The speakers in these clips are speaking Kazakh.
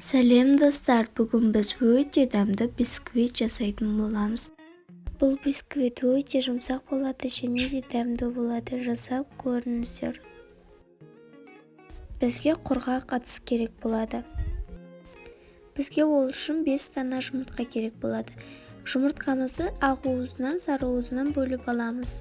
Сәлем достар, бүгін біз өте дәмді бисквит жасайтын боламыз. Бұл бисквит өте жұмсақ болады және де дәмді болады, жасап көріңіздер. Бізге құрғақ ыдыс керек болады. Бізге ол үшін 5 дана жұмыртқа керек болады. Жұмыртқамызды ақ уызынан сары уызынан бөліп аламыз.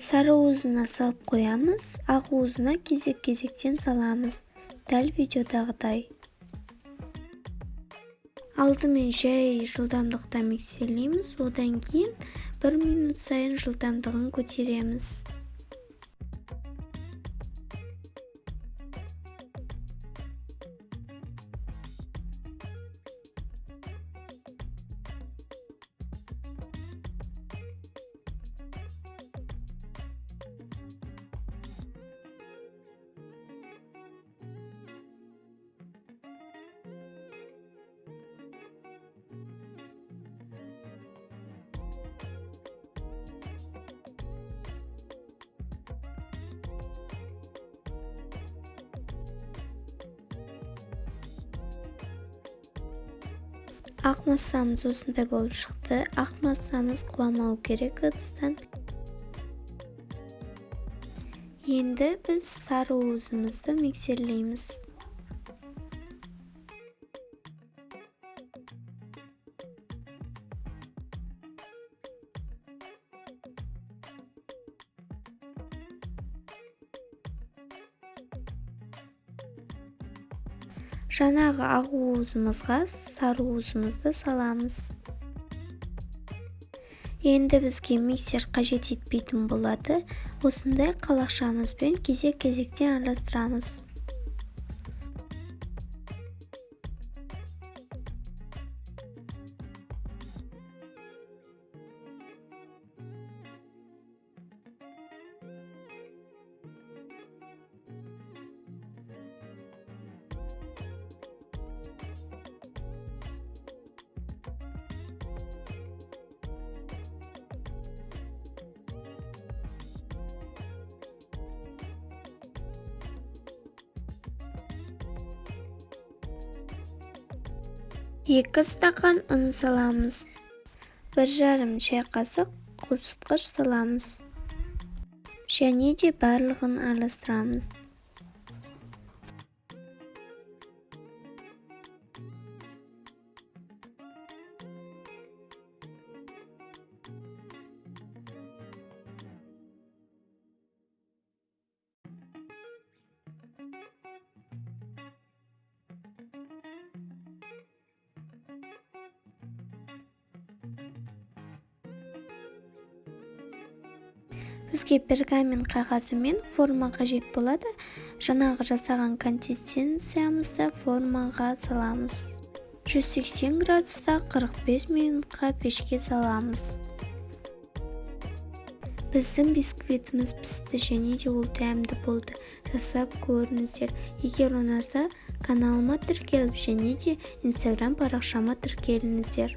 Сары уызына салып қоямыз, ақ уызына кезек-кезектен саламыз, дәл видеодағыдай. Алдымен жай жылдамдықта миксерлейміз, одан кейін 1 минут сайын жылдамдығын көтереміз. Ақ массамыз осындай болып шықты. Ақ массамыз құламау керек ыдыстан. Енді біз сары уызымызды миксерлейміз. Жаңағы ақ уызымызға сары уызымызды саламыз. Енді бізге миксер қажет етпейтін болады. Осындай қалақшамызбен кезек-кезектен араластырамыз. Екі стақан ұн саламыз. 1,5 шай қасық қосытқыш саламыз. Және де барлығын араластырамыз. Бізге пергамент қағазы мен форма қажет болады. Жаңағы жасаған консистенциямызды формаға саламыз. 180 градуста 45 минутқа пешке саламыз. Біздің бисквитіміз пісті және де ол дәмді болды. Жасап көріңіздер. Егер ұнаса, каналыма тіркеліп және де Instagram парақшама тіркеліңіздер.